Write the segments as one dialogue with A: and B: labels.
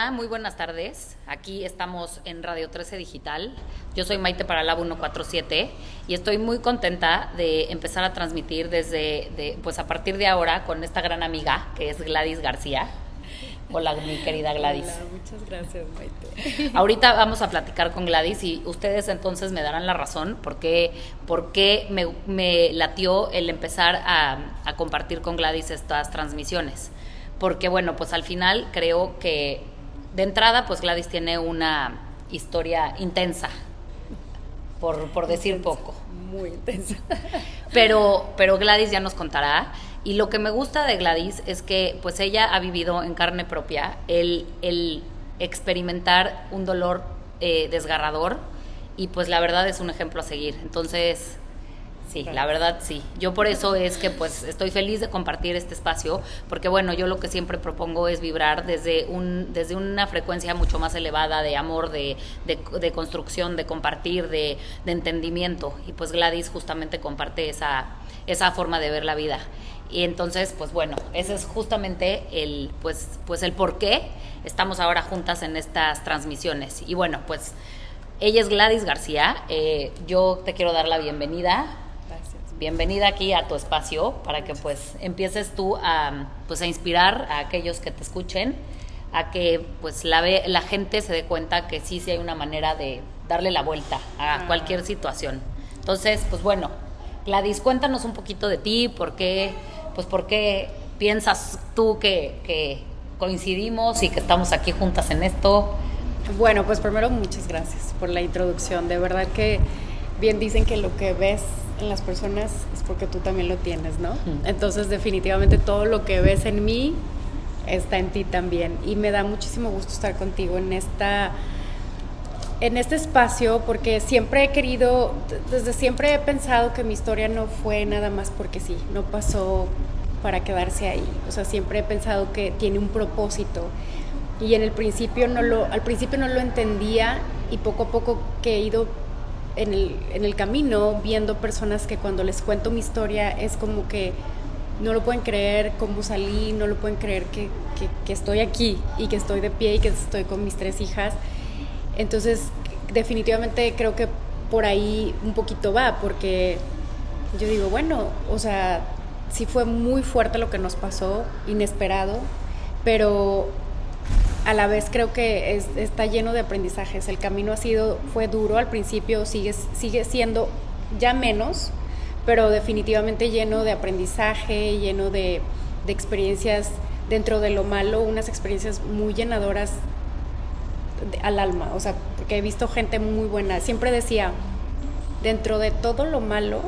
A: Hola, muy buenas tardes. Aquí estamos en Radio 13 Digital. Yo soy Maite para Lab 147 y estoy muy contenta de empezar a transmitir pues a partir de ahora con esta gran amiga que es Gladys García. Hola, mi querida Gladys.
B: Hola, muchas gracias, Maite.
A: Ahorita vamos a platicar con Gladys y ustedes entonces me darán la razón por qué me latió el empezar a compartir con Gladys estas transmisiones. Porque bueno, pues al final creo que de entrada pues Gladys tiene una historia intensa, por decir
B: Intensa,
A: poco.
B: muy intensa.
A: Pero Gladys ya nos contará. Y lo que me gusta de Gladys es que pues ella ha vivido en carne propia el experimentar un dolor desgarrador y pues la verdad es un ejemplo a seguir. Entonces, sí, la verdad sí. Yo por eso es que pues estoy feliz de compartir este espacio, porque bueno, yo lo que siempre propongo es vibrar desde una frecuencia mucho más elevada de amor, de construcción, de compartir, de entendimiento. Y pues Gladys justamente comparte esa forma de ver la vida. Y entonces, pues bueno, ese es justamente el por qué estamos ahora juntas en estas transmisiones. Y bueno, pues ella es Gladys García. Yo te quiero dar la bienvenida.
B: Gracias.
A: Bienvenida aquí a tu espacio para que pues empieces tú a inspirar a aquellos que te escuchen, a que pues la gente se dé cuenta que sí hay una manera de darle la vuelta a cualquier situación. Entonces, pues bueno, Gladys, cuéntanos un poquito de ti, por qué piensas tú que coincidimos y que estamos aquí juntas en esto.
B: Bueno, pues primero muchas gracias por la introducción. De verdad que bien dicen que lo que ves en las personas es porque tú también lo tienes, ¿no? Entonces definitivamente todo lo que ves en mí está en ti también. Y me da muchísimo gusto estar contigo en este espacio, porque siempre desde siempre he pensado que mi historia no fue nada más porque sí, no pasó para quedarse ahí. O sea, siempre he pensado que tiene un propósito. Y al principio no lo entendía, y poco a poco que he ido en el camino viendo personas que cuando les cuento mi historia es como que no lo pueden creer cómo salí, no lo pueden creer que estoy aquí y que estoy de pie y que estoy con mis 3 hijas. Entonces, definitivamente creo que por ahí un poquito va, porque yo digo, bueno, o sea, sí fue muy fuerte lo que nos pasó, inesperado, pero a la vez creo que está lleno de aprendizajes. El camino fue duro al principio, sigue siendo ya menos, pero definitivamente lleno de aprendizaje, lleno de experiencias dentro de lo malo, unas experiencias muy llenadoras al alma. O sea, porque he visto gente muy buena. Siempre decía, dentro de todo lo malo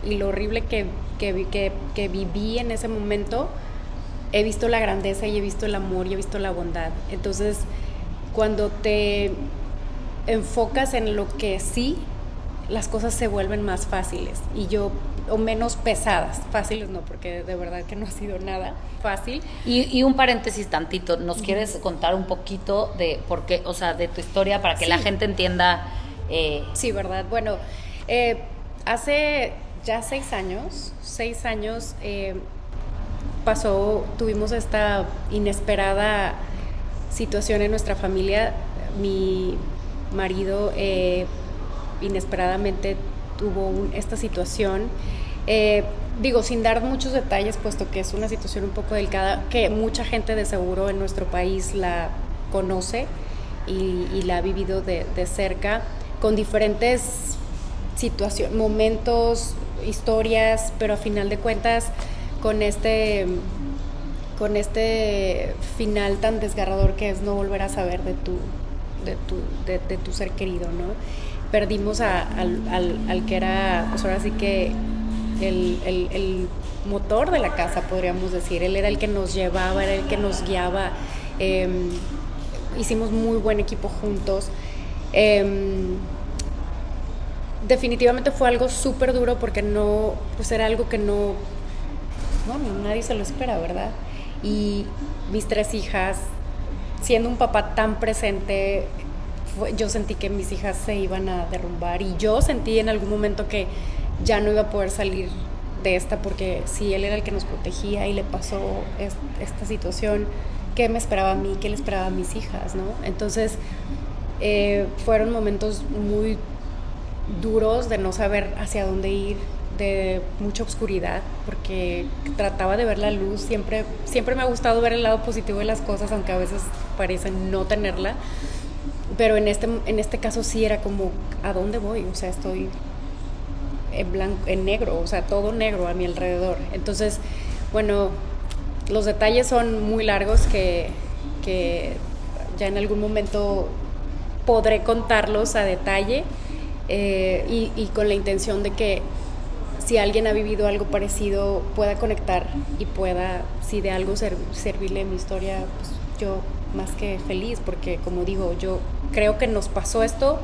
B: y lo horrible que viví en ese momento, he visto la grandeza y he visto el amor y he visto la bondad. Entonces, cuando te enfocas en lo que sí, las cosas se vuelven más fáciles o menos pesadas. Fáciles no, porque de verdad que no ha sido nada fácil.
A: Y un paréntesis tantito, ¿nos quieres contar un poquito de por qué, o sea, de tu historia para que la gente entienda?
B: Sí, ¿verdad? Bueno, hace ya 6 años tuvimos esta inesperada situación en nuestra familia. Mi marido inesperadamente tuvo esta situación, sin dar muchos detalles, puesto que es una situación un poco delicada, que mucha gente de seguro en nuestro país la conoce y la ha vivido de cerca, con diferentes situaciones, momentos, historias, pero a final de cuentas con este final tan desgarrador que es no volver a saber de tu ser querido, ¿no? Perdimos al que era, pues ahora sí que el motor de la casa, podríamos decir. Él era el que nos llevaba, era el que nos guiaba. Hicimos muy buen equipo juntos. Definitivamente fue algo súper duro, porque era algo que nadie se lo espera, ¿verdad? Y mis 3 hijas, siendo un papá tan presente, yo sentí que mis hijas se iban a derrumbar, y yo sentí en algún momento que ya no iba a poder salir de esta, porque si él era el que nos protegía y le pasó esta situación, qué me esperaba a mí, qué le esperaba a mis hijas, ¿no? Entonces, fueron momentos muy duros de no saber hacia dónde ir, de mucha oscuridad, porque trataba de ver la luz. Siempre me ha gustado ver el lado positivo de las cosas, aunque a veces parecen no tenerla. Pero en este caso sí era como, ¿a dónde voy? O sea, estoy en blanco, en negro, o sea, todo negro a mi alrededor. Entonces, bueno, los detalles son muy largos que ya en algún momento podré contarlos a detalle, y con la intención de que si alguien ha vivido algo parecido pueda conectar y pueda, si de algo servirle mi historia, pues yo más que feliz, porque como digo, yo creo que nos pasó esto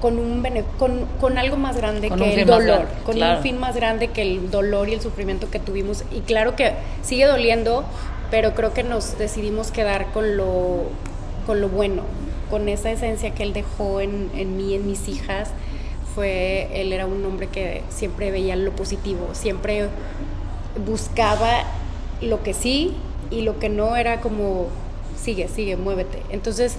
B: con algo más grande que el dolor, con un fin más grande que el dolor y el sufrimiento que tuvimos. Y claro que sigue doliendo, pero creo que nos decidimos quedar con lo bueno, con esa esencia que él dejó en mí, en mis hijas. Él era un hombre que siempre veía lo positivo, siempre buscaba lo que sí, y lo que no era como sigue, muévete. Entonces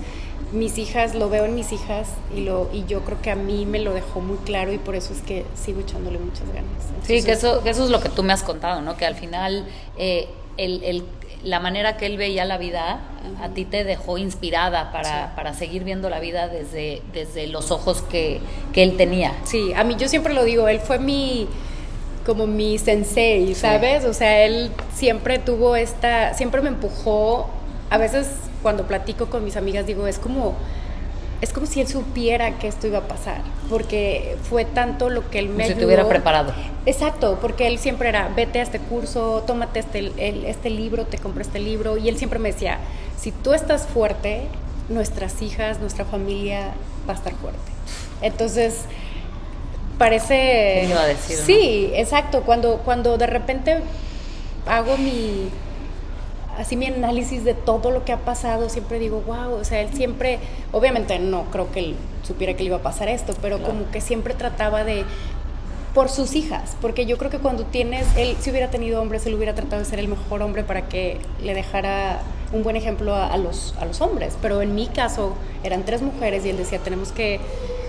B: mis hijas, lo veo en mis hijas, y yo creo que a mí me lo dejó muy claro, y por eso es que sigo echándole muchas ganas. Entonces,
A: sí, que eso es lo que tú me has contado, ¿no? Que al final la manera que él veía la vida, a ti te dejó inspirada para seguir viendo la vida desde los ojos que él tenía.
B: Sí, a mí, yo siempre lo digo, él fue como mi sensei, ¿sabes? Sí. O sea, él siempre siempre me empujó. A veces cuando platico con mis amigas digo, es como si él supiera que esto iba a pasar, porque fue tanto lo que él me ayudó. Si te hubiera
A: preparado.
B: Exacto, porque él siempre era, vete a este curso, tómate este libro, te compré este libro, y él siempre me decía, si tú estás fuerte, nuestras hijas, nuestra familia va a estar fuerte. Entonces, parece...
A: ¿Qué iba a decir?
B: Sí, ¿no? Exacto, cuando de repente hago mi análisis de todo lo que ha pasado, siempre digo, wow, o sea, él siempre, obviamente no creo que él supiera que le iba a pasar esto, pero claro, como que siempre trataba por sus hijas, porque yo creo que cuando él si hubiera tenido hombres, él hubiera tratado de ser el mejor hombre para que le dejara un buen ejemplo a los hombres, pero en mi caso eran 3 mujeres, y él decía, tenemos que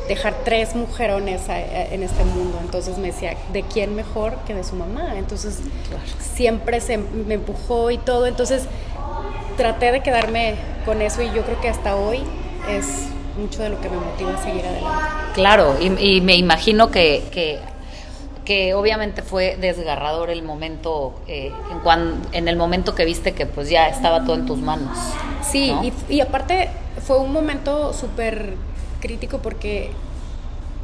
B: dejar 3 mujerones en este mundo. Entonces me decía, ¿de quién mejor que de su mamá? Entonces claro, siempre me empujó y todo. Entonces traté de quedarme con eso, y yo creo que hasta hoy es mucho de lo que me motiva a seguir adelante.
A: Claro, y me imagino que obviamente fue desgarrador el momento, en el momento que viste que pues ya estaba todo en tus manos.
B: Sí,
A: ¿no?
B: y aparte fue un momento súper crítico, porque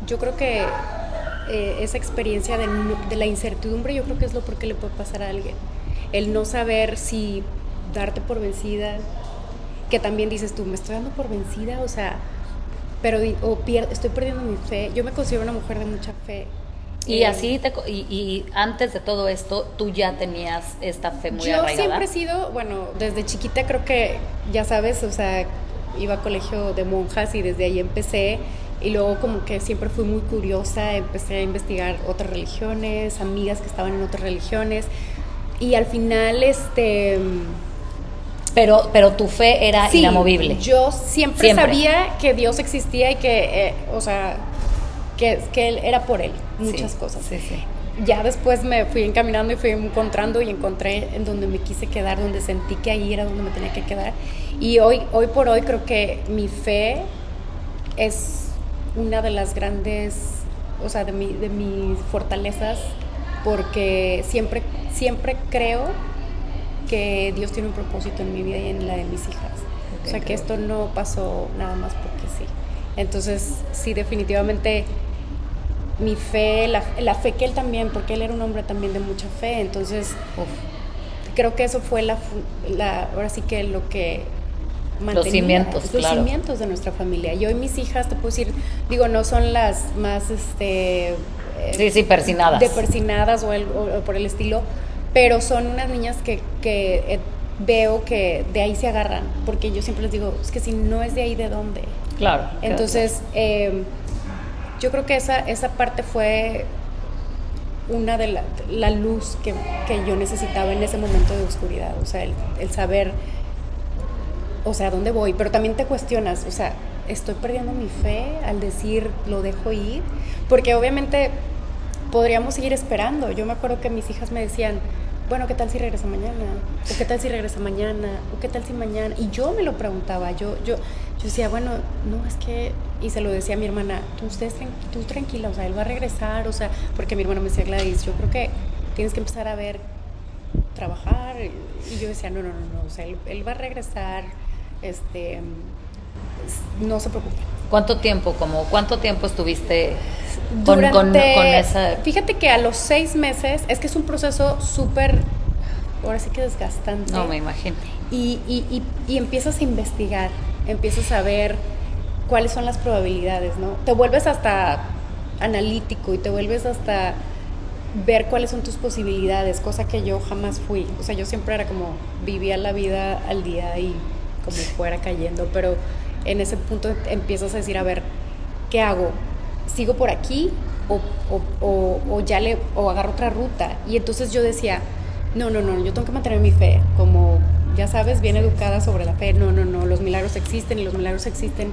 B: yo creo que esa experiencia de la incertidumbre, yo creo que es lo peor que le puede pasar a alguien. El no saber si darte por vencida, que también dices tú, me estoy dando por vencida, o sea, pero estoy perdiendo mi fe. Yo me considero una mujer de mucha fe.
A: Y así y antes de todo esto, tú ya tenías esta fe muy arraigada.
B: Yo siempre he sido, bueno, desde chiquita creo que, ya sabes, o sea, iba a colegio de monjas, y desde ahí empecé, y luego como que siempre fui muy curiosa, empecé a investigar otras religiones, amigas que estaban en otras religiones, y al final
A: Pero tu fe era inamovible.
B: Yo siempre sabía que Dios existía, y que, o sea, que él era por él, muchas cosas.
A: Sí.
B: Ya después me fui encaminando y fui encontrando, y encontré en donde me quise quedar, donde sentí que ahí era donde me tenía que quedar. Y hoy por hoy creo que mi fe es una de las grandes, o sea, de mis fortalezas, porque siempre creo que Dios tiene un propósito en mi vida y en la de mis hijas. Okay, o sea, que esto no pasó nada más porque sí. Entonces, sí, definitivamente mi fe, la fe que él también, porque él era un hombre también de mucha fe. Entonces, creo que eso fue ahora sí que lo que mantenía los cimientos de nuestra familia. Y hoy mis hijas, te puedo decir, digo, no son las más
A: persinadas.
B: De persinadas o por el estilo, pero son unas niñas que veo que de ahí se agarran, porque yo siempre les digo, es que si no es de ahí, ¿de dónde?
A: Claro.
B: Entonces, yo creo que esa parte fue una de la luz que yo necesitaba en ese momento de oscuridad, o sea, el saber o sea, ¿a dónde voy? Pero también te cuestionas, o sea, ¿estoy perdiendo mi fe al decir lo dejo ir? Porque obviamente podríamos seguir esperando. Yo me acuerdo que mis hijas me decían, bueno, ¿qué tal si regresa mañana? ¿O qué tal si regresa mañana? ¿O qué tal si mañana? Y yo me lo preguntaba, yo decía, bueno, no, es que, y se lo decía a mi hermana, tú tranquila, o sea, él va a regresar, o sea, porque mi hermana me decía, Gladys, yo creo que tienes que empezar a ver, trabajar, y yo decía, no, o sea, él va a regresar, no se preocupe.
A: ¿Cuánto tiempo estuviste con esa?
B: Fíjate que a los 6 meses, es que es un proceso súper, ahora sí que desgastante.
A: No, me imagino.
B: Y empiezas a investigar, empiezas a ver cuáles son las probabilidades, ¿no? Te vuelves hasta analítico y te vuelves hasta ver cuáles son tus posibilidades, cosa que yo jamás fui. O sea, yo siempre era como, vivía la vida al día y como fuera cayendo, pero en ese punto empiezas a decir, a ver, ¿qué hago? ¿Sigo por aquí o agarro otra ruta? Y entonces yo decía, no, yo tengo que mantener mi fe, como ya sabes, bien educada sobre la fe. No, los milagros existen y los milagros existen.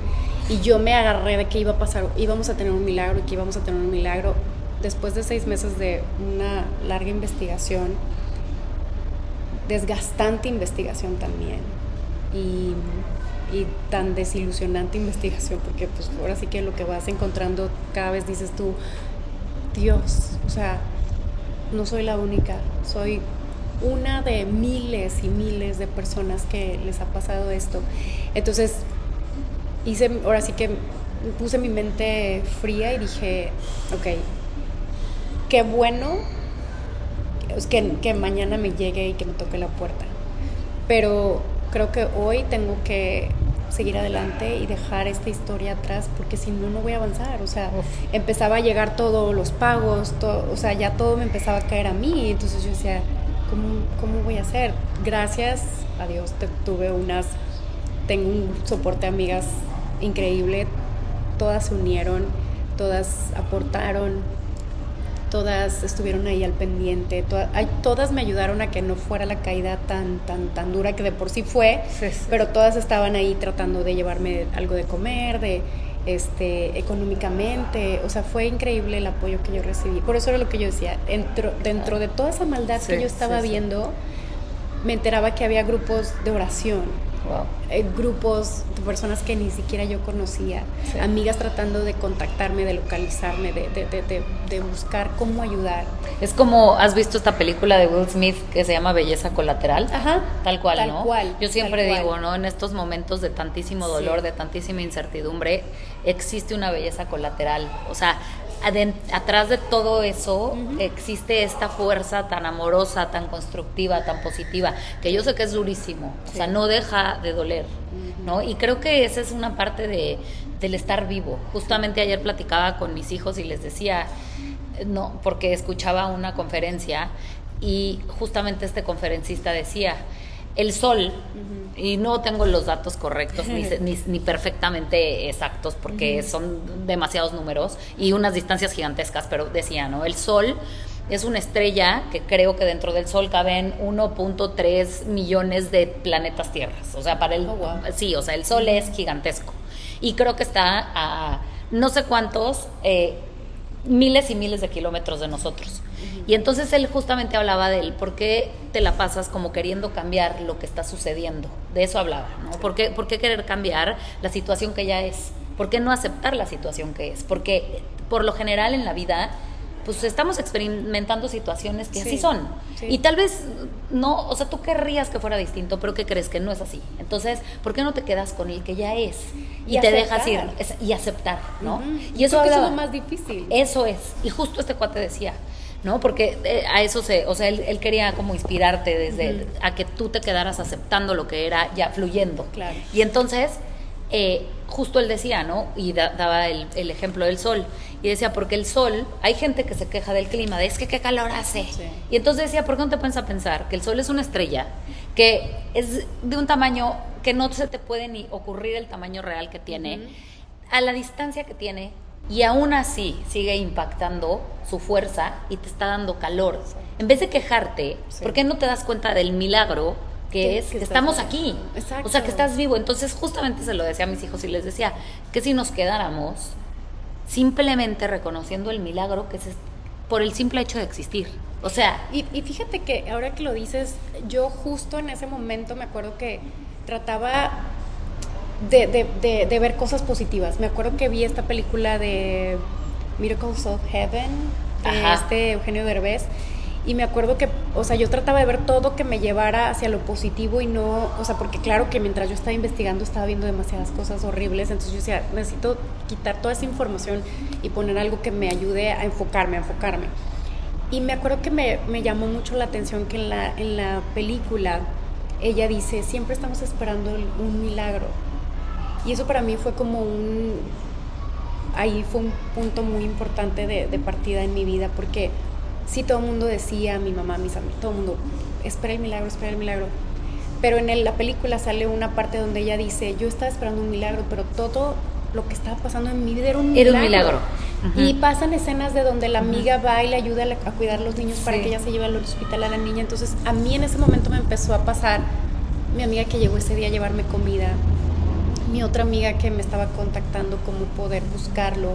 B: Y yo me agarré de que iba a pasar, íbamos a tener un milagro y que íbamos a tener un milagro. Después de 6 meses de una larga investigación, desgastante investigación también, y tan desilusionante investigación, porque pues ahora sí que lo que vas encontrando cada vez dices tú, Dios, o sea, no soy la única, soy una de miles y miles de personas que les ha pasado esto. Entonces ahora sí que puse mi mente fría y dije, ok, qué bueno que mañana me llegue y que me toque la puerta, pero creo que hoy tengo que seguir adelante y dejar esta historia atrás, porque si no voy a avanzar. O sea, empezaba a llegar todos los pagos, o sea, ya todo me empezaba a caer a mí. Entonces yo decía, ¿cómo voy a hacer? Gracias a Dios tengo un soporte de amigas increíble. Todas se unieron, todas aportaron, todas estuvieron ahí al pendiente, todas me ayudaron a que no fuera la caída tan dura que de por sí fue, sí. Pero todas estaban ahí tratando de llevarme algo de comer, económicamente. O sea, fue increíble el apoyo que yo recibí. Por eso era lo que yo decía, dentro de toda esa maldad que yo estaba viendo, me enteraba que había grupos de oración. Wow. Grupos de personas que ni siquiera yo conocía, sí. Amigas tratando de contactarme, de localizarme, de buscar cómo ayudar.
A: Es como, ¿has visto esta película de Will Smith que se llama Belleza Colateral?
B: Ajá.
A: Tal cual,
B: tal
A: ¿no?
B: Cual,
A: yo siempre digo, ¿no? En estos momentos de tantísimo dolor, sí. De tantísima incertidumbre, existe una belleza colateral. O sea, atrás de todo eso, uh-huh. Existe esta fuerza tan amorosa, tan constructiva, tan positiva, que yo sé que es durísimo, sí. O sea, no deja de doler, uh-huh. ¿No? Y creo que esa es una parte del estar vivo. Justamente ayer platicaba con mis hijos y les decía, no, porque escuchaba una conferencia y justamente este conferencista decía, el sol, uh-huh. Y no tengo los datos correctos ni perfectamente exactos, porque uh-huh. Son demasiados números y unas distancias gigantescas, pero decía, ¿no? El sol es una estrella que creo que dentro del sol caben 1.3 millones de planetas tierras. O sea, wow. Sí, o sea, el sol uh-huh. Es gigantesco. Y creo que está a no sé cuántos miles y miles de kilómetros de nosotros. Y entonces él justamente hablaba de él, ¿por qué te la pasas como queriendo cambiar lo que está sucediendo? De eso hablaba, ¿no? ¿Por qué querer cambiar la situación que ya es? ¿Por qué no aceptar la situación que es? Porque por lo general en la vida, pues estamos experimentando situaciones que sí. Así son. Sí. Y tal vez no, o sea, tú querrías que fuera distinto, pero ¿qué crees? Que no es así. Entonces, ¿por qué no te quedas con el que ya es? Y te dejas ir y aceptar, ¿no?
B: Uh-huh. Y eso es lo más difícil.
A: Eso es. Y justo este cuate decía, ¿no? Porque a eso o sea, él quería como inspirarte desde uh-huh. A que tú te quedaras aceptando lo que era, ya fluyendo.
B: Claro.
A: Y entonces, justo él decía, ¿no? Y daba el ejemplo del sol. Y decía, porque el sol, hay gente que se queja del clima, de es que qué calor hace. Sí. Y entonces decía, ¿por qué no te pones a pensar que el sol es una estrella que es de un tamaño que no se te puede ni ocurrir el tamaño real que tiene, uh-huh. A la distancia que tiene, y aún así sigue impactando su fuerza y te está dando calor? Sí. En vez de quejarte, sí. ¿Por qué no te das cuenta del milagro que es, estamos aquí.
B: Exacto.
A: O sea, que estás vivo. Entonces, justamente se lo decía a mis hijos y les decía que si nos quedáramos simplemente reconociendo el milagro que es por el simple hecho de existir. O sea...
B: Y fíjate que ahora que lo dices, yo justo en ese momento me acuerdo que trataba de ver cosas positivas. Me acuerdo que vi esta película de Miracles of Heaven, de Eugenio Derbez, y me acuerdo que, o sea, yo trataba de ver todo que me llevara hacia lo positivo y no, o sea, porque claro que mientras yo estaba investigando estaba viendo demasiadas cosas horribles, entonces yo decía, necesito quitar toda esa información y poner algo que me ayude a enfocarme. Y me acuerdo que me llamó mucho la atención que en la película ella dice, siempre estamos esperando un milagro. Y eso para mí fue como ahí fue un punto muy importante de partida en mi vida, porque sí, todo el mundo decía, mi mamá, mis amigos, todo el mundo, espera el milagro. Pero en la película sale una parte donde ella dice, yo estaba esperando un milagro, pero todo lo que estaba pasando en mi vida era un milagro. Uh-huh. Y pasan escenas de donde la amiga va y le ayuda a cuidar a los niños para que ella se lleve al hospital a la niña. Entonces, a mí en ese momento me empezó a pasar mi amiga que llegó ese día a llevarme comida, mi otra amiga que me estaba contactando cómo poder buscarlo,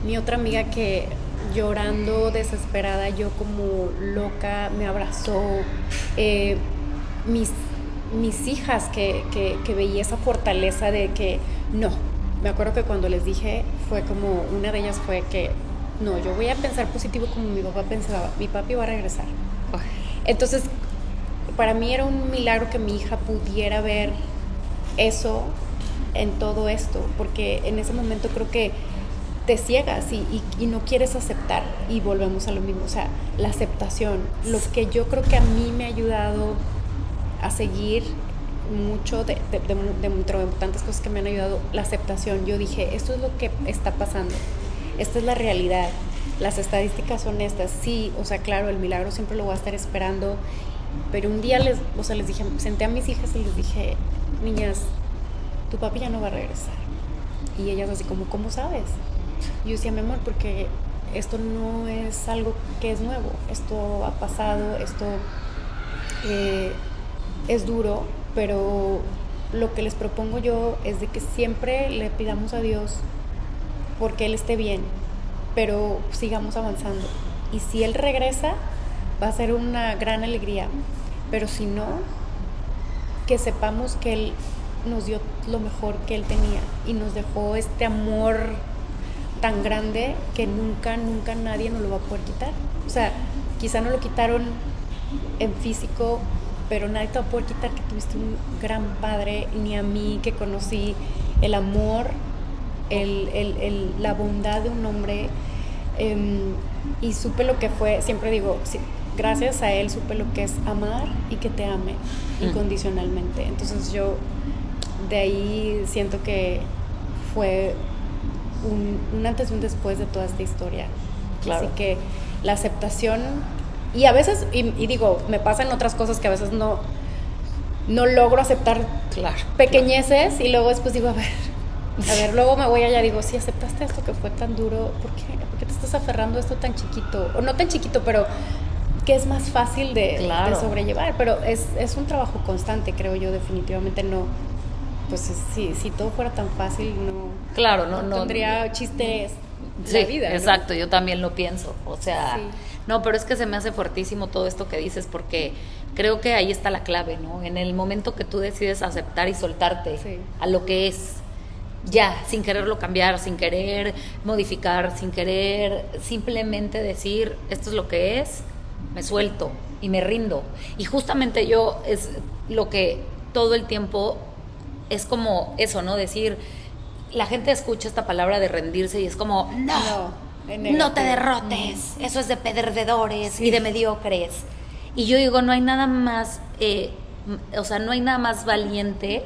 B: mi otra amiga que llorando, desesperada, yo como loca, me abrazó, mis hijas que veía esa fortaleza de que no. Me acuerdo que cuando les dije, fue como, una de ellas fue que no, yo voy a pensar positivo como mi papá pensaba, mi papi va a regresar. Entonces, para mí era un milagro que mi hija pudiera ver eso en todo esto, porque en ese momento creo que te ciegas y no quieres aceptar, y volvemos a lo mismo, o sea, la aceptación, lo que yo creo que a mí me ha ayudado a seguir mucho de tantas cosas que me han ayudado, la aceptación. Yo dije, esto es lo que está pasando, esta es la realidad, las estadísticas son estas, sí, o sea, claro, el milagro siempre lo voy a estar esperando, pero un día les dije, senté a mis hijas y les dije, niñas, tu papi ya no va a regresar. Y ellas así como, ¿cómo sabes? Y yo decía, mi amor, porque esto no es algo que es nuevo, esto ha pasado, esto es duro, pero lo que les propongo yo es de que siempre le pidamos a Dios porque Él esté bien, pero sigamos avanzando. Y si Él regresa, va a ser una gran alegría, pero si no, que sepamos que Él nos dio lo mejor que Él tenía y nos dejó este amor tan grande que nunca nadie nos lo va a poder quitar. O sea, quizá no lo quitaron en físico, pero nadie te va a poder quitar que tuviste un gran padre, ni a mí que conocí el amor, la bondad de un hombre, y supe lo que fue, siempre digo, sí, gracias a él supe lo que es amar y que te ame incondicionalmente. Entonces yo de ahí siento que fue un antes y un después de toda esta historia. Claro. Así que la aceptación, y a veces, y digo, me pasan otras cosas que a veces no logro aceptar, pequeñeces, y luego después digo, a ver, luego me voy allá, digo, si aceptaste esto que fue tan duro, ¿por qué te estás aferrando a esto tan chiquito? O no tan chiquito, pero que es más fácil de sobrellevar, pero es un trabajo constante, creo yo, definitivamente no, pues si todo fuera tan fácil, no tendría chistes de vida, ¿no?
A: Exacto, yo también lo pienso, o sea, no, pero es que se me hace fuertísimo todo esto que dices, porque creo que ahí está la clave, ¿no? En el momento que tú decides aceptar y soltarte a lo que es, ya, sin quererlo cambiar, sin querer modificar, sin querer simplemente decir, esto es lo que es, me suelto y me rindo. Y justamente yo es lo que todo el tiempo es como eso, ¿no? Decir, la gente escucha esta palabra de rendirse y es como, no te derrotes, eso es de perdedores y de mediocres. Y yo digo, no hay nada más, no hay nada más valiente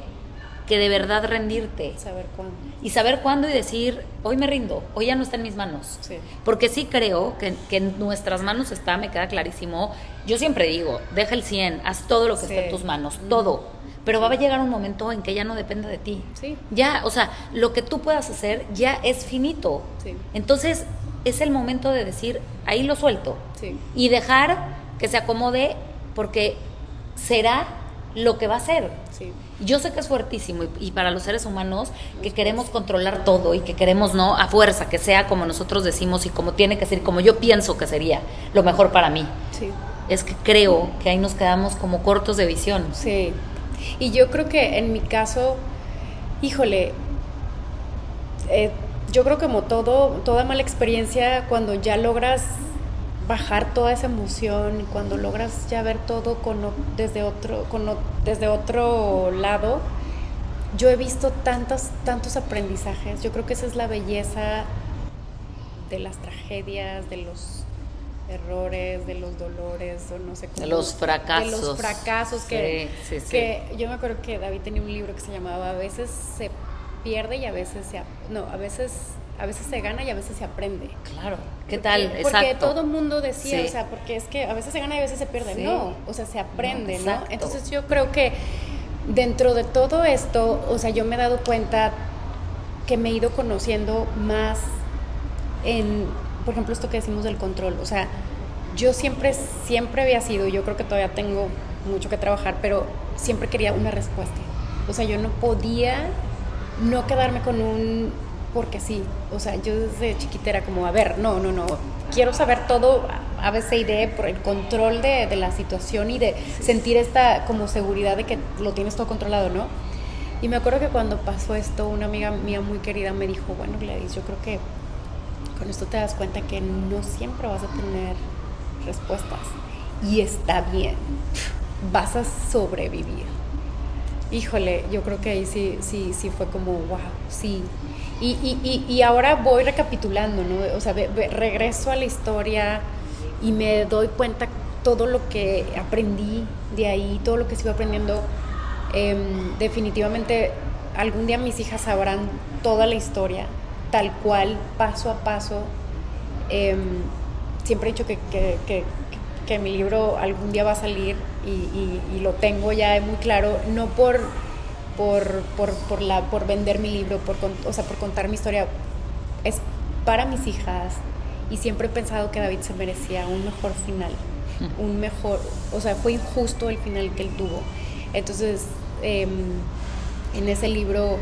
A: que de verdad rendirte.
B: Saber cuándo.
A: Y saber cuándo y decir, hoy me rindo, hoy ya no está en mis manos. Sí. Porque sí creo que en nuestras manos está, me queda clarísimo. Yo siempre digo, deja el 100, haz todo lo que esté en tus manos, todo. Pero va a llegar un momento en que ya no depende de ti. Sí. Ya, o sea, lo que tú puedas hacer ya es finito. Sí. Entonces, es el momento de decir, ahí lo suelto. Sí. Y dejar que se acomode, porque será lo que va a ser.
B: Sí.
A: Yo sé que es fuertísimo y para los seres humanos que queremos controlar todo y que queremos, no, a fuerza, que sea como nosotros decimos y como tiene que ser, como yo pienso que sería lo mejor para mí.
B: Sí.
A: Es que creo que ahí nos quedamos como cortos de visión.
B: Sí. Y yo creo que en mi caso, híjole, yo creo que como toda mala experiencia, cuando ya logras bajar toda esa emoción, cuando logras ya ver todo desde otro lado, yo he visto tantos aprendizajes. Yo creo que esa es la belleza de las tragedias, de los errores, de los dolores, o no sé cómo.
A: De los fracasos.
B: De los fracasos
A: sí.
B: que yo me acuerdo que David tenía un libro que se llamaba A veces se pierde y a veces a veces se gana y a veces se aprende.
A: Claro, ¿qué tal?
B: Porque
A: Exacto.
B: todo el mundo decía,
A: Sí.
B: o sea, porque es que a veces se gana y a veces se pierde.
A: Sí.
B: No, o sea, se aprende,
A: No,
B: ¿no?
A: exacto.
B: Entonces yo creo que dentro de todo esto, o sea, yo me he dado cuenta que me he ido conociendo más por ejemplo, esto que decimos del control. O sea, yo siempre había sido, yo creo que todavía tengo mucho que trabajar, pero siempre quería una respuesta. O sea, yo no podía no quedarme con porque sí. O sea, yo desde chiquita era como, a ver, no, quiero saber todo, A, B, C y D, por el control de la situación y de sentir esta como seguridad de que lo tienes todo controlado, ¿no? Y me acuerdo que cuando pasó esto, una amiga mía muy querida me dijo, bueno, Gladys, yo creo que con esto te das cuenta que no siempre vas a tener respuestas y está bien, vas a sobrevivir. Híjole, yo creo que ahí sí fue como, wow, sí. Y ahora voy recapitulando, ¿no? O sea, regreso a la historia y me doy cuenta todo lo que aprendí de ahí, todo lo que sigo aprendiendo. Definitivamente algún día mis hijas sabrán toda la historia, tal cual, paso a paso. Siempre he dicho que mi libro algún día va a salir y lo tengo ya muy claro, no por vender mi libro, por contar mi historia, es para mis hijas, y siempre he pensado que David se merecía un mejor final, o sea, fue injusto el final que él tuvo. Entonces, en ese libro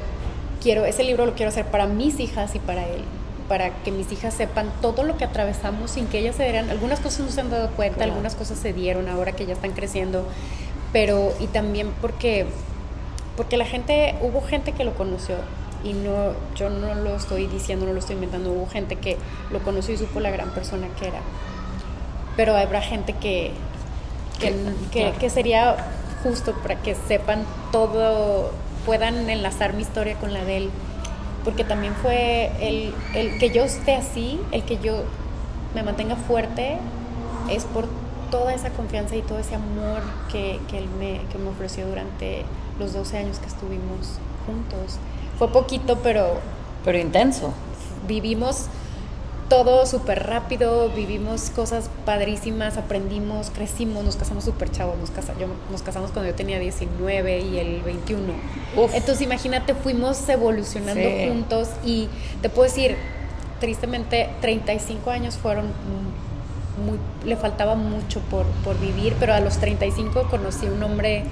B: lo quiero hacer para mis hijas y para él, para que mis hijas sepan todo lo que atravesamos sin que ellas se dieran. Algunas cosas no se han dado cuenta, claro. Algunas cosas se dieron ahora que ya están creciendo, pero y también porque hubo gente que lo conoció, y yo no lo estoy diciendo, no lo estoy inventando, hubo gente que lo conoció y supo la gran persona que era, pero habrá gente que sería justo para que sepan todo, puedan enlazar mi historia con la de él, porque también fue el que yo esté así, el que yo me mantenga fuerte, es por toda esa confianza y todo ese amor que él me ofreció durante los 12 años que estuvimos juntos. Fue poquito, pero
A: intenso.
B: Vivimos todo súper rápido, vivimos cosas padrísimas, aprendimos, crecimos, nos casamos súper chavos, nos casamos cuando yo tenía 19 y él 21. Uf. Entonces imagínate, fuimos evolucionando juntos, y te puedo decir, tristemente, 35 años fueron le faltaba mucho por vivir, pero a los 35 conocí un hombre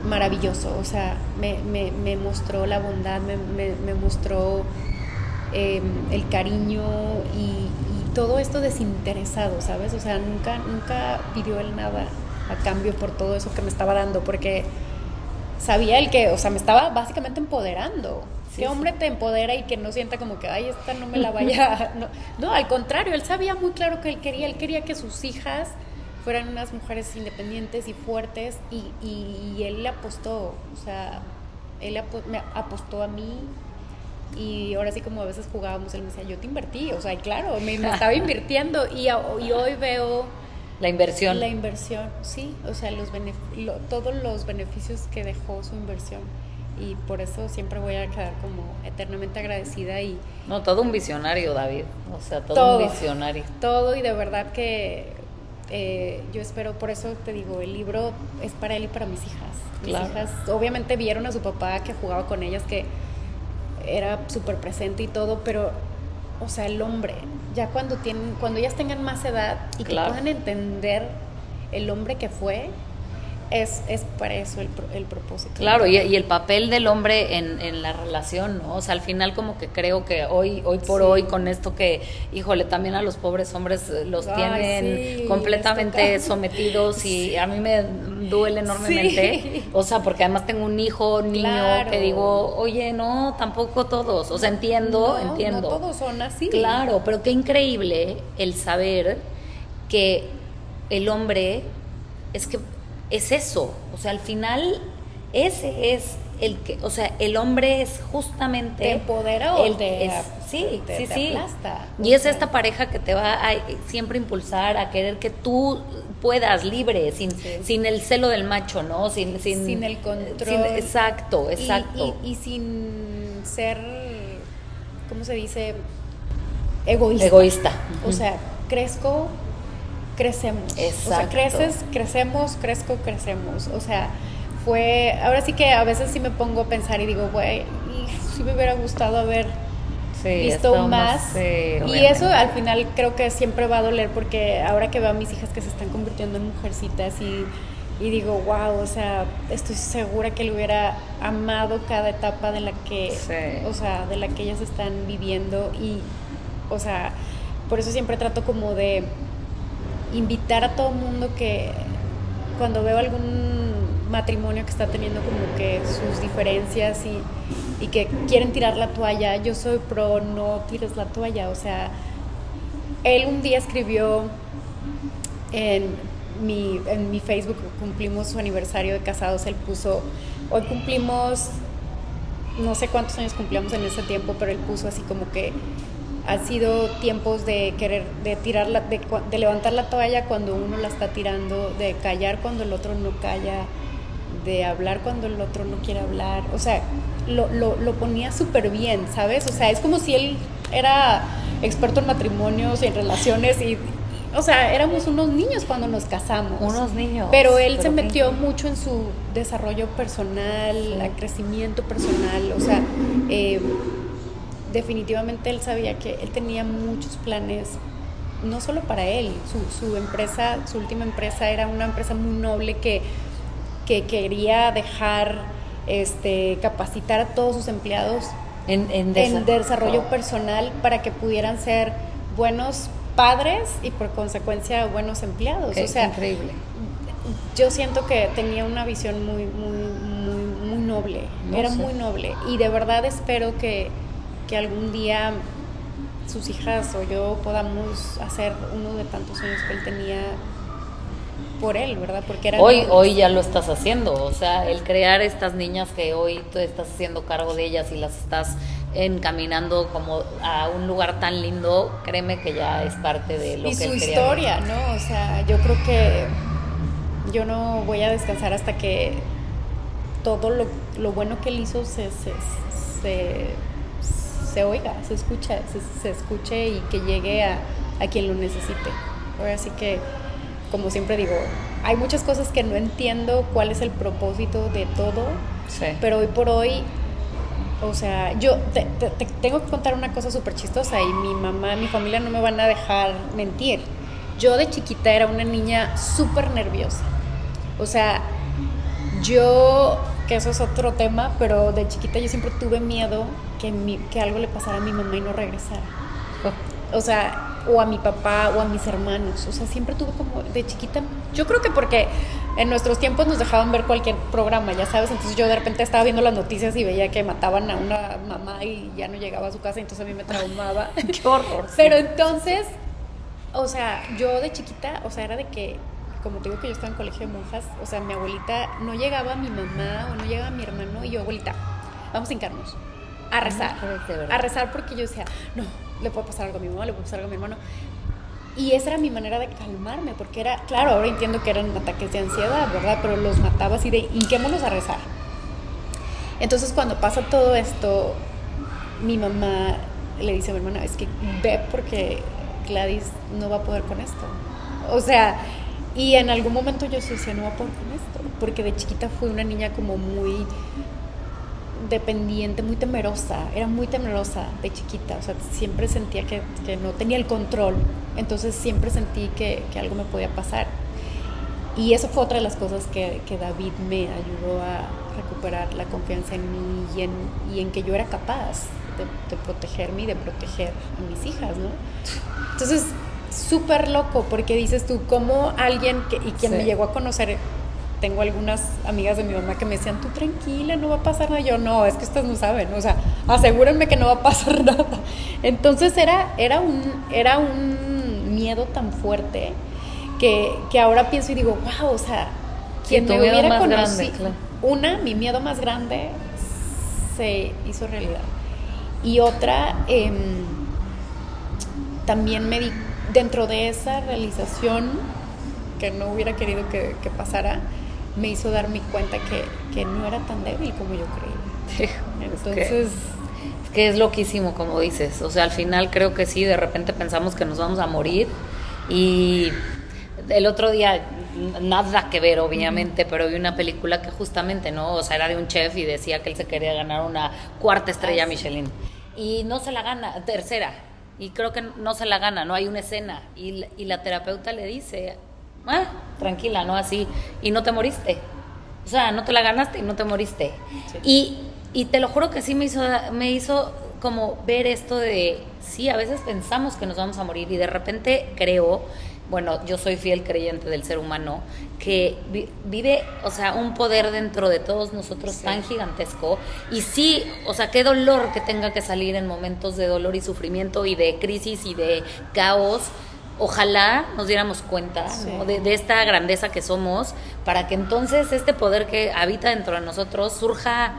B: maravilloso. O sea, me mostró la bondad, me mostró el cariño y todo esto desinteresado, ¿sabes? O sea, nunca pidió él nada a cambio por todo eso que me estaba dando, porque sabía o sea, me estaba básicamente empoderando. ¿Qué hombre te empodera y que no sienta como que, ay, esta no me la vaya? No, al contrario, él sabía muy claro que él quería que sus hijas fueran unas mujeres independientes y fuertes, y él le apostó, o sea, me apostó a mí. Y ahora sí, como a veces jugábamos, él me decía, yo te invertí, o sea, y claro, me estaba invirtiendo, y hoy veo
A: la inversión,
B: sí, o sea, todos los beneficios que dejó su inversión, y por eso siempre voy a quedar como eternamente agradecida. Y
A: no, todo un visionario, David, o sea, todo un visionario.
B: Todo, y de verdad que yo espero, por eso te digo, el libro es para él y para mis hijas.
A: Claro.
B: Mis hijas obviamente vieron a su papá que jugaba con ellas, que era súper presente y todo, pero, o sea, el hombre, ya cuando ellas tengan más edad y que puedan entender el hombre que fue, es para eso el propósito.
A: Claro, y el papel del hombre en la relación, ¿no? O sea, al final como que creo que hoy por hoy, con esto que, híjole, también a los pobres hombres los tienen completamente sometidos, y a mí me duele enormemente. Sí. O sea, porque además tengo un niño, que digo, oye, no, tampoco todos. O sea, entiendo.
B: No todos son así.
A: Claro, pero qué increíble el saber que el hombre es eso, o sea, al final ese es el que, o sea, el hombre es justamente
B: te empodera o te
A: aplasta. Y es esta pareja que te va a siempre impulsar a querer que tú puedas libre, sin el celo del macho, ¿no? Sin
B: el control.
A: Exacto.
B: Y sin ser, ¿cómo se dice? Egoísta. O sea, crecemos.
A: Exacto.
B: O sea, crecemos. O sea, ahora sí que a veces sí me pongo a pensar y digo, güey, sí me hubiera gustado haber visto más. Y eso al final creo que siempre va a doler, porque ahora que veo a mis hijas que se están convirtiendo en mujercitas y digo, wow, o sea, estoy segura que le hubiera amado cada etapa de la que, o sea, de la que ellas están viviendo. Y, o sea, por eso siempre trato como de invitar a todo mundo que cuando veo algún matrimonio que está teniendo como que sus diferencias y que quieren tirar la toalla, yo soy pro no tires la toalla. O sea, él un día escribió en mi Facebook, cumplimos su aniversario de casados, él puso, hoy cumplimos, no sé cuántos años cumplíamos en ese tiempo, pero él puso así como que han sido tiempos de de levantar la toalla cuando uno la está tirando, de callar cuando el otro no calla, de hablar cuando el otro no quiere hablar. O sea, lo ponía súper bien, ¿sabes? O sea, es como si él era experto en matrimonios y en relaciones o sea, éramos unos niños cuando nos casamos.
A: Unos niños.
B: Pero él se metió mucho en su desarrollo personal, crecimiento personal. O sea, definitivamente él sabía que él tenía muchos planes, no solo para él. Su empresa, su última empresa era una empresa muy noble que quería dejar capacitar a todos sus empleados en desarrollo personal para que pudieran ser buenos padres y por consecuencia buenos empleados. O sea,
A: increíble.
B: Yo siento que tenía una visión muy noble, muy noble, y de verdad espero que algún día sus hijas o yo podamos hacer uno de tantos sueños que él tenía por él, ¿verdad? Porque
A: hoy ya lo estás haciendo, o sea, el crear estas niñas que hoy tú estás haciendo cargo de ellas y las estás encaminando como a un lugar tan lindo, créeme que ya es parte de lo que él quería.
B: Y su historia, ¿no? O sea, yo creo que yo no voy a descansar hasta que todo lo bueno que él hizo se oiga, se escuche y que llegue a quien lo necesite. Ahora sí que, como siempre digo, hay muchas cosas que no entiendo cuál es el propósito de todo, pero hoy por hoy, o sea, yo te tengo que contar una cosa súper chistosa, y mi familia no me van a dejar mentir. Yo de chiquita era una niña súper nerviosa. O sea, que eso es otro tema, pero de chiquita yo siempre tuve miedo que algo le pasara a mi mamá y no regresara. O sea, o a mi papá o a mis hermanos. O sea, siempre tuve como de chiquita. Yo creo que porque en nuestros tiempos nos dejaban ver cualquier programa, ya sabes. Entonces yo de repente estaba viendo las noticias y veía que mataban a una mamá y ya no llegaba a su casa, entonces a mí me traumaba.
A: ¡Qué horror!
B: Pero entonces, o sea, yo de chiquita, o sea, era de que, como te digo que yo estaba en colegio de monjas, o sea, mi abuelita, no llegaba mi mamá o no llegaba mi hermano, y yo, abuelita, vamos a hincarnos a rezar, porque yo decía, no, le puede pasar algo a mi mamá, le puede pasar algo a mi hermano. Y esa era mi manera de calmarme, porque era, claro, ahora entiendo que eran ataques de ansiedad, ¿verdad? Pero los mataba así de, hinquémonos a rezar. Entonces, cuando pasa todo esto, mi mamá le dice a mi hermana, es que ve porque Gladys no va a poder con esto. O sea, y en algún momento yo decía, no va a poder con esto, porque de chiquita fui una niña como muy dependiente, muy temerosa, era muy temerosa de chiquita, o sea, siempre sentía que no tenía el control, entonces siempre sentí que algo me podía pasar. Y eso fue otra de las cosas que David me ayudó a recuperar la confianza en mí y en que yo era capaz de protegerme y de proteger a mis hijas, ¿no? Entonces, súper loco, porque dices tú, como alguien quien me llegó a conocer, tengo algunas amigas de mi mamá que me decían, tú tranquila, no va a pasar nada. Yo, no, es que ustedes no saben, o sea, asegúrenme que no va a pasar nada. Entonces era un miedo tan fuerte que ahora pienso y digo, wow, o sea, quien me hubiera conocido, claro. Mi miedo más grande se hizo realidad. Y otra, también me di, dentro de esa realización que no hubiera querido que pasara, me hizo darme cuenta que no era tan débil como yo creía. Entonces...
A: Es que es loquísimo, como dices. O sea, al final creo que sí, de repente pensamos que nos vamos a morir. Y el otro día, nada que ver, obviamente, pero vi una película que justamente, ¿no? O sea, era de un chef y decía que él se quería ganar una 4ª estrella Michelin. Y no se la gana, 3ª. Y creo que no se la gana, ¿no? Hay una escena. Y la terapeuta le dice, tranquila, ¿no? Así. Y no te moriste. O sea, no te la ganaste y no te moriste. Sí. Y te lo juro que sí me hizo como ver esto de, sí, a veces pensamos que nos vamos a morir y de repente creo, bueno, yo soy fiel creyente del ser humano, que vive, o sea, un poder dentro de todos nosotros tan gigantesco. Y sí, o sea, qué dolor que tenga que salir en momentos de dolor y sufrimiento y de crisis y de caos. Ojalá nos diéramos cuenta, ¿no? de esta grandeza que somos, para que entonces este poder que habita dentro de nosotros surja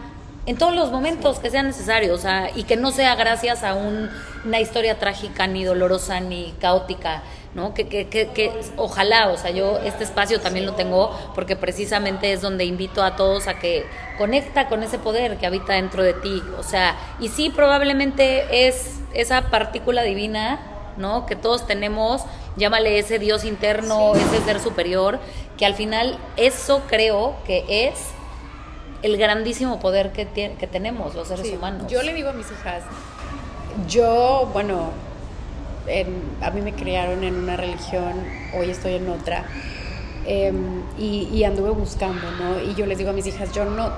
A: en todos los momentos que sean necesarios, o sea, y que no sea gracias a una historia trágica, ni dolorosa, ni caótica, ¿no? Que ojalá, o sea, yo este espacio también lo tengo porque precisamente es donde invito a todos a que conecta con ese poder que habita dentro de ti, o sea, y sí, probablemente es esa partícula divina, ¿no? Que todos tenemos, llámale ese Dios interno, ese ser superior, que al final eso creo que es el grandísimo poder que tenemos los seres humanos.
B: Yo le digo a mis hijas, bueno, a mí me criaron en una religión, hoy estoy en otra, y anduve buscando, ¿no? Y yo les digo a mis hijas, no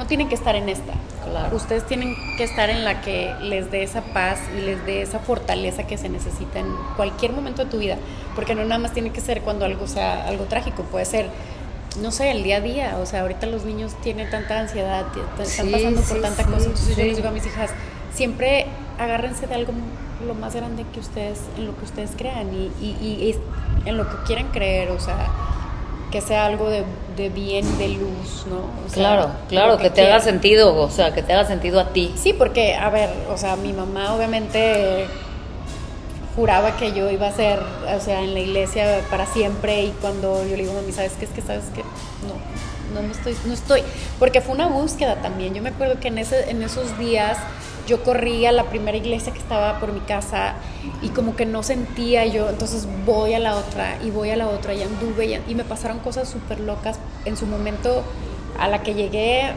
B: tienen que estar en esta. Claro. Ustedes tienen que estar en la que les dé esa paz y les dé esa fortaleza que se necesita en cualquier momento de tu vida, porque no nada más tiene que ser cuando algo sea algo trágico, puede ser, no sé, el día a día. O sea, ahorita los niños tienen tanta ansiedad, están pasando por tanta cosa. Entonces yo les digo a mis hijas, siempre agárrense de algo lo más grande que ustedes, en lo que ustedes crean y en lo que quieran creer, o sea, que sea algo de bien, de luz, ¿no? O sea,
A: claro, que te haga sentido, o sea, que te haga sentido a ti.
B: Sí, porque, a ver, o sea, mi mamá obviamente juraba que yo iba a ser, o sea, en la iglesia para siempre, y cuando yo le digo, mami, ¿sabes qué? Es que sabes que no estoy, porque fue una búsqueda también. Yo me acuerdo que en esos días yo corrí a la primera iglesia que estaba por mi casa y como que no sentía yo, entonces voy a la otra y anduve y me pasaron cosas súper locas. En su momento a la que llegué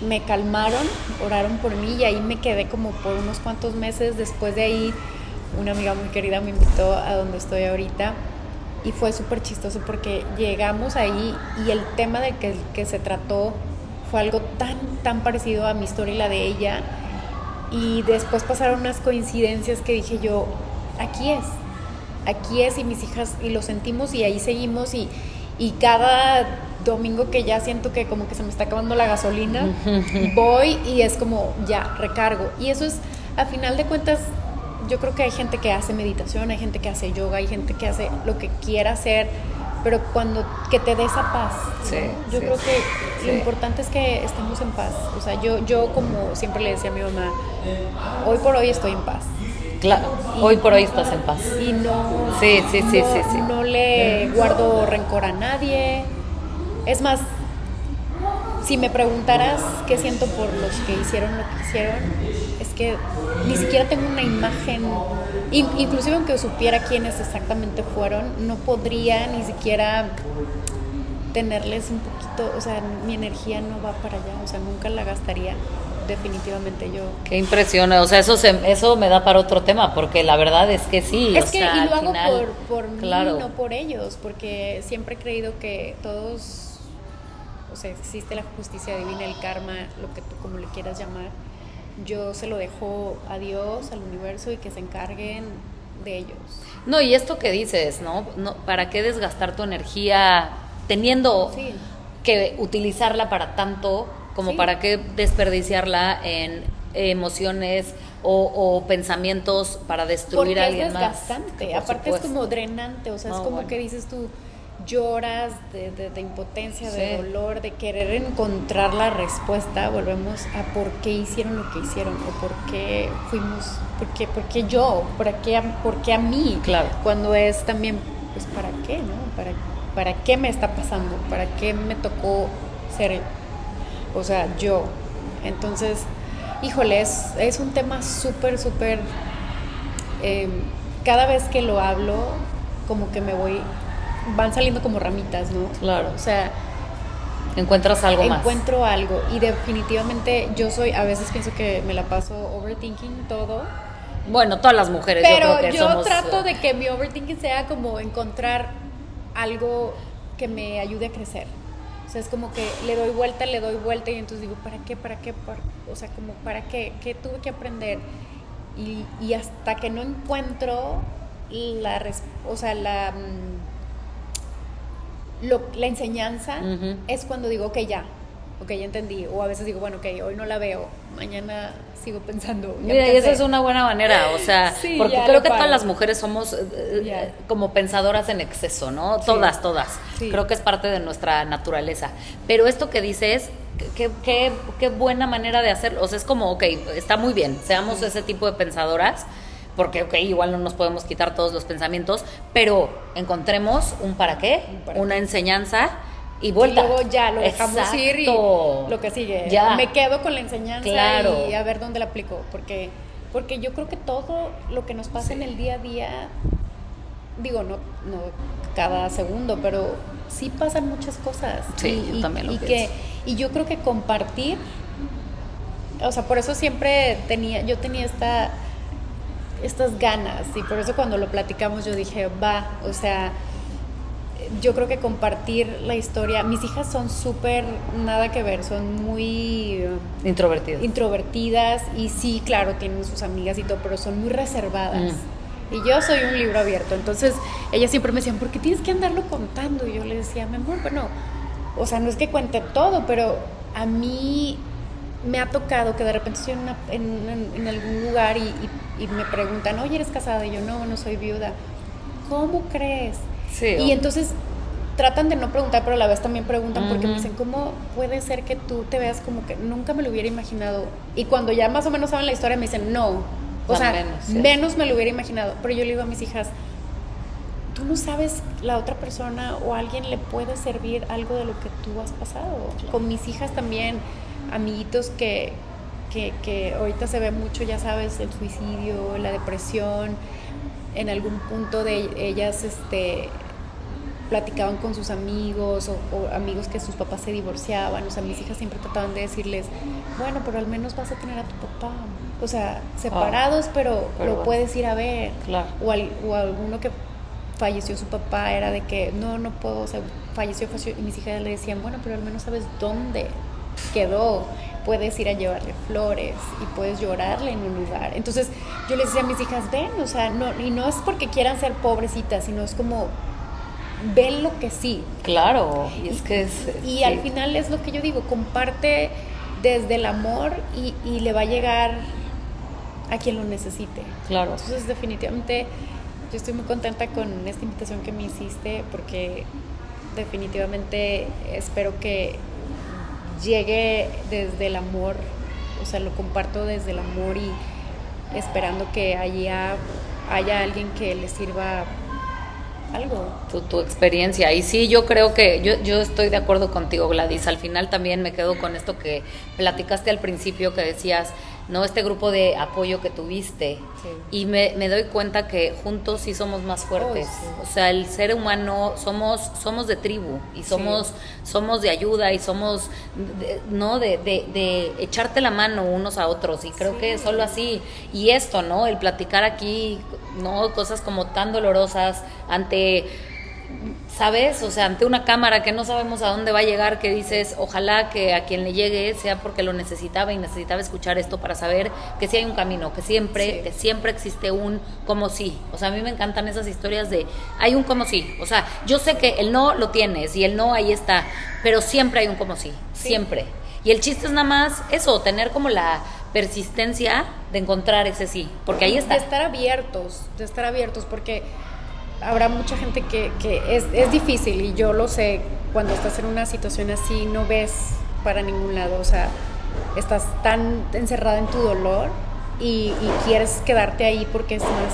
B: me calmaron, oraron por mí y ahí me quedé como por unos cuantos meses. Después de ahí una amiga muy querida me invitó a donde estoy ahorita y fue súper chistoso porque llegamos ahí y el tema del que se trató fue algo tan parecido a mi historia y la de ella, y después pasaron unas coincidencias que dije yo, aquí es, y mis hijas, y lo sentimos y ahí seguimos, y cada domingo que ya siento que como que se me está acabando la gasolina, voy y es como ya, recargo. Y eso es, a final de cuentas, yo creo que hay gente que hace meditación, hay gente que hace yoga, hay gente que hace lo que quiera hacer, pero que te dé esa paz, ¿no? Yo creo que lo importante es que estemos en paz. O sea, yo como siempre le decía a mi mamá, hoy por hoy estoy en paz.
A: Claro, hoy por hoy estás en paz.
B: Y no, no le guardo rencor a nadie. Es más, si me preguntaras qué siento por los que hicieron lo que hicieron, es que ni siquiera tengo una imagen, inclusive aunque supiera quiénes exactamente fueron, no podría ni siquiera tenerles un poquito, o sea, mi energía no va para allá, o sea, nunca la gastaría definitivamente yo.
A: Qué impresión, o sea, eso me da para otro tema, porque la verdad es que sí,
B: Es
A: o
B: que
A: sea,
B: y lo
A: al
B: hago
A: final,
B: por mí,
A: claro.
B: no por ellos, porque siempre he creído que todos, o sea, existe la justicia divina, el karma, lo que tú como le quieras llamar. Yo se lo dejo a Dios, al universo, y que se encarguen de ellos.
A: No, y esto que dices, ¿no? ¿Para qué desgastar tu energía teniendo
B: Sí.
A: que utilizarla para tanto, como
B: Sí.
A: para qué desperdiciarla en emociones o pensamientos para destruir
B: Porque
A: a
B: es
A: alguien más?
B: desgastante,
A: Por
B: aparte es
A: supuesto.
B: como drenante, o sea, es
A: No,
B: como
A: bueno.
B: que dices tú, lloras de impotencia,
A: Sí.
B: de dolor, de querer encontrar la respuesta. Volvemos a por qué hicieron lo que hicieron, o por qué fuimos, por qué yo, por qué a mí,
A: Claro.
B: cuando es también, pues, ¿para qué, no? ¿Para qué me está pasando? ¿Para qué me tocó ser, o sea, yo? Entonces, híjole, es un tema súper, súper, cada vez que lo hablo, como que van saliendo como ramitas, ¿no?
A: Claro.
B: O sea,
A: Encuentras algo más.
B: encuentro algo, y definitivamente a veces pienso que me la paso overthinking todo,
A: Bueno, todas las mujeres, yo
B: pero
A: creo que
B: yo
A: somos...
B: trato de que mi overthinking sea como encontrar algo que me ayude a crecer. O sea, es como que le doy vuelta, y entonces digo, ¿para qué? O sea, como, ¿para qué? ¿Qué tuve que aprender? Y hasta que no encuentro o sea, la enseñanza,
A: Ujú.
B: es cuando digo, ok, ya entendí. O a veces digo, bueno, ok, hoy no la veo, mañana sigo pensando. ya
A: Mira, y
B: empecé.
A: esa es una buena manera, o sea,
B: Sí,
A: porque
B: ya
A: creo
B: le
A: que todas
B: paro.
A: las mujeres somos
B: Ya.
A: como pensadoras en exceso, ¿no?
B: Sí.
A: Todas.
B: Sí.
A: Creo que es parte de nuestra naturaleza. Pero esto que dices, qué buena manera de hacerlo. O sea, es como, ok, está muy bien, seamos ese tipo de pensadoras, porque, ok, igual no nos podemos quitar todos los pensamientos, pero encontremos un para qué,
B: Un para
A: una
B: qué.
A: enseñanza y vuelta.
B: Y luego ya lo dejamos
A: Exacto.
B: ir, y lo que sigue.
A: Ya.
B: Me quedo con la enseñanza,
A: Claro.
B: y a ver dónde la aplico. Porque yo creo que todo lo que nos pasa
A: Sí.
B: en el día a día, digo, no cada segundo, pero sí pasan muchas cosas.
A: Sí, yo también lo pienso.
B: Y yo creo que compartir, o sea, por eso siempre yo tenía estas ganas, y por eso cuando lo platicamos yo dije, o sea, yo creo que compartir la historia. Mis hijas son súper nada que ver, son muy introvertidas, y sí, claro, tienen sus amigas y todo, pero son muy reservadas. Y yo soy un libro abierto. Entonces ellas siempre me decían, ¿por qué tienes que andarlo contando? Y yo les decía, mi amor, bueno, o sea, no es que cuente todo, pero a mí me ha tocado que de repente estoy en algún lugar, y me preguntan, oye, ¿eres casada? Y yo, no soy viuda. ¿Cómo crees?
A: Sí,
B: Y entonces tratan de no preguntar, pero a la vez también preguntan, porque me
A: Ujú.
B: dicen, ¿cómo puede ser que tú te veas como que nunca me lo hubiera imaginado? Y cuando ya más o menos saben la historia me dicen, no, o sea, menos me lo hubiera imaginado. Pero yo le digo a mis hijas, tú no sabes, la otra persona o alguien le puede servir algo de lo que tú has pasado. Con mis hijas también, amiguitos que ahorita se ve mucho, ya sabes, el suicidio, la depresión. En algún punto de ellas platicaban con sus amigos, o amigos que sus papás se divorciaban. O sea, mis hijas siempre trataban de decirles, bueno, pero al menos vas a tener a tu papá, o sea, separados, pero lo puedes ir a ver.
A: Claro.
B: O alguno que falleció su papá, era de que no puedo, o sea, falleció, y mis hijas le decían, bueno, pero al menos sabes dónde quedó, puedes ir a llevarle flores y puedes llorarle en un lugar. Entonces yo les decía a mis hijas, ven, o sea, y no es porque quieran ser pobrecitas, sino es como, ven lo que sí.
A: Claro, y es que
B: Y
A: sí.
B: al final es lo que yo digo, comparte desde el amor, y le va a llegar a quien lo necesite.
A: Claro.
B: Entonces definitivamente yo estoy muy contenta con esta invitación que me hiciste, porque definitivamente espero que llegue desde el amor, o sea, lo comparto desde el amor, y esperando que haya alguien que le sirva algo.
A: Tu experiencia. Y sí, yo creo que yo estoy de acuerdo contigo, Gladys. Al final también me quedo con esto que platicaste al principio, que decías, ¿no? Este grupo de apoyo que tuviste.
B: Sí.
A: Y me doy cuenta que juntos sí somos más fuertes.
B: Sí.
A: O sea, el ser humano somos de tribu y somos de ayuda y somos, ¿no? De echarte la mano unos a otros. Y creo que solo así. Y esto, ¿no? El platicar aquí, ¿no? Cosas como tan dolorosas ante... ¿Sabes? O sea, ante una cámara que no sabemos a dónde va a llegar, que dices, ojalá que a quien le llegue sea porque lo necesitaba y necesitaba escuchar esto para saber que sí hay un camino, que siempre existe un como sí. O sea, a mí me encantan esas historias de hay un como sí. O sea, yo sé que el no lo tienes y el no ahí está, pero siempre hay un como sí, siempre. Y el chiste es nada más eso, tener como la persistencia de encontrar ese sí, porque ahí está.
B: De estar abiertos, porque habrá mucha gente que es difícil, y yo lo sé, cuando estás en una situación así no ves para ningún lado, o sea, estás tan encerrada en tu dolor y quieres quedarte ahí porque es más,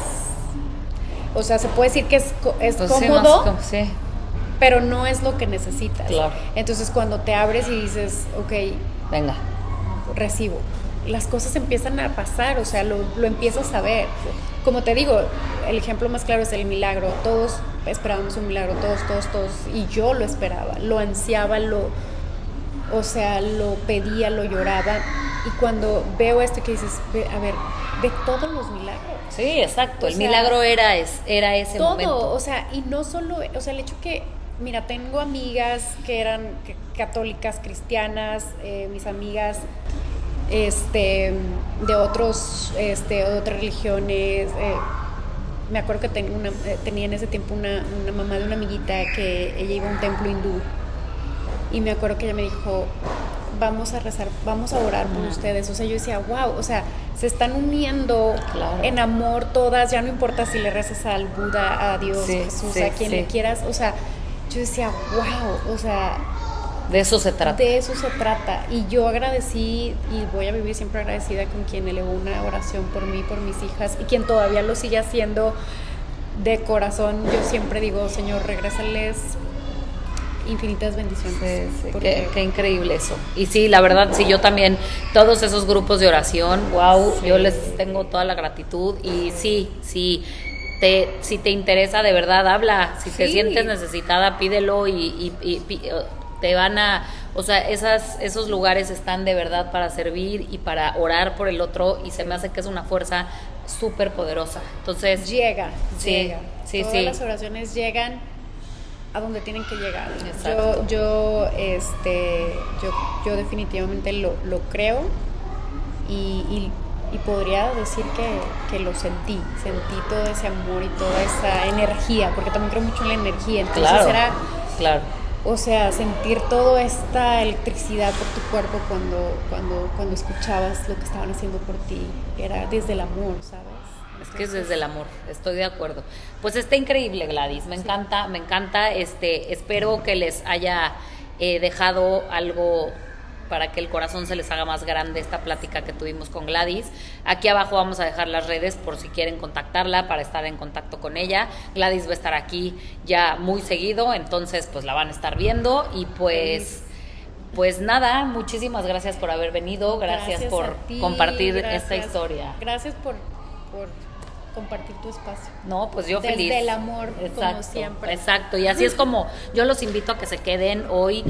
B: o sea, se puede decir que es pues cómodo,
A: sí,
B: pero no es lo que necesitas.
A: Claro.
B: Entonces cuando te abres y dices, ok,
A: venga,
B: recibo, las cosas empiezan a pasar, o sea, lo empiezas a ver. Como te digo, el ejemplo más claro es el milagro. Todos esperábamos un milagro, todos, y yo lo esperaba, lo ansiaba, lo pedía, lo lloraba. Y cuando veo esto que dices, a ver, de todos los milagros.
A: Sí, exacto, el milagro era ese
B: todo,
A: momento.
B: O sea, y no solo, o sea, el hecho que, mira, tengo amigas que eran católicas, cristianas, mis amigas de otras religiones. Me acuerdo que tenía en ese tiempo una mamá de una amiguita que ella iba a un templo hindú, y me acuerdo que ella me dijo, vamos a rezar, vamos a orar por ustedes. O sea, yo decía, wow, o sea, se están uniendo en amor todas, ya no importa si le rezas al Buda, a Dios, a Jesús, a quien le quieras. O sea, yo decía, wow, o sea,
A: de eso se trata.
B: De eso se trata. Y yo agradecí, y voy a vivir siempre agradecida con quien elevó una oración por mí, por mis hijas, y quien todavía lo sigue haciendo de corazón. Yo siempre digo, Señor, regrésales infinitas bendiciones.
A: Sí, qué increíble eso. Y sí, la verdad, sí, yo también, todos esos grupos de oración, wow, yo les tengo toda la gratitud. Y sí, si te interesa, de verdad, habla. Si te sientes necesitada, pídelo y te van a, o sea, esos lugares están de verdad para servir y para orar por el otro, y se me hace que es una fuerza súper poderosa. Entonces llega. Todas las oraciones llegan a donde tienen que llegar. Exacto. Yo definitivamente lo creo, y podría decir que lo sentí todo ese amor y toda esa energía, porque también creo mucho en la energía. Entonces claro. O sea, sentir toda esta electricidad por tu cuerpo cuando escuchabas lo que estaban haciendo por ti, era desde el amor, ¿sabes? Es que es desde el amor, estoy de acuerdo. Pues está increíble, Gladys, me encanta, espero que les haya dejado algo para que el corazón se les haga más grande esta plática que tuvimos con Gladys. Aquí abajo vamos a dejar las redes por si quieren contactarla, para estar en contacto con ella. Gladys va a estar aquí ya muy seguido, entonces pues la van a estar viendo. Y pues nada, muchísimas gracias por haber venido, gracias por compartir esta historia.
B: Gracias por compartir tu espacio.
A: No, pues yo feliz.
B: Desde el amor, como siempre.
A: Exacto, y así es como yo los invito a que se queden hoy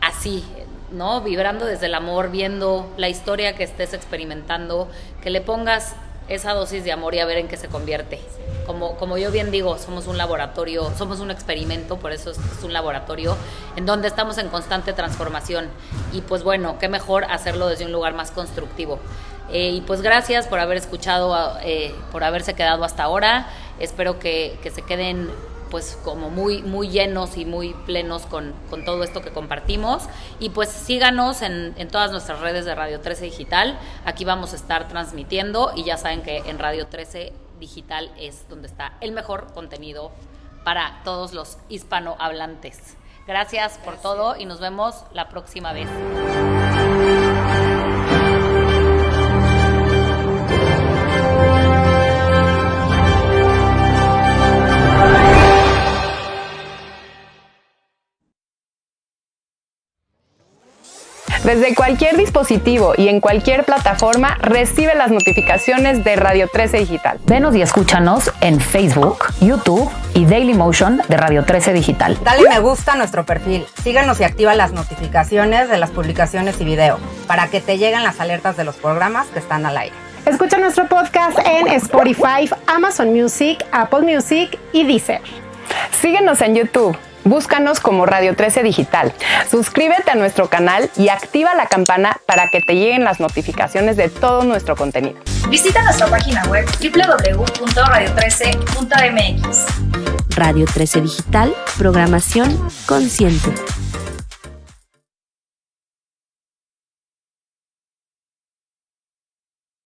A: así, ¿no? Vibrando desde el amor, viendo la historia que estés experimentando, que le pongas esa dosis de amor y a ver en qué se convierte. Como yo bien digo, somos un laboratorio, somos un experimento, por eso es un laboratorio en donde estamos en constante transformación. Y pues bueno, qué mejor hacerlo desde un lugar más constructivo. Y pues gracias por haber escuchado, por haberse quedado hasta ahora. Espero que se queden pues como muy, muy llenos y muy plenos con todo esto que compartimos. Y pues síganos en todas nuestras redes de Radio 13 Digital. Aquí vamos a estar transmitiendo, y ya saben que en Radio 13 Digital es donde está el mejor contenido para todos los hispanohablantes. Gracias por todo y nos vemos la próxima vez.
C: Desde cualquier dispositivo y en cualquier plataforma, recibe las notificaciones de Radio 13 Digital.
A: Venos y escúchanos en Facebook, YouTube y Dailymotion de Radio 13 Digital.
D: Dale me gusta a nuestro perfil, síguenos y activa las notificaciones de las publicaciones y video para que te lleguen las alertas de los programas que están al aire.
E: Escucha nuestro podcast en Spotify, Amazon Music, Apple Music y Deezer.
C: Síguenos en YouTube. Búscanos como Radio 13 Digital. Suscríbete a nuestro canal y activa la campana para que te lleguen las notificaciones de todo nuestro contenido.
F: Visita nuestra página web www.radio13.mx.
G: Radio 13 Digital, programación consciente.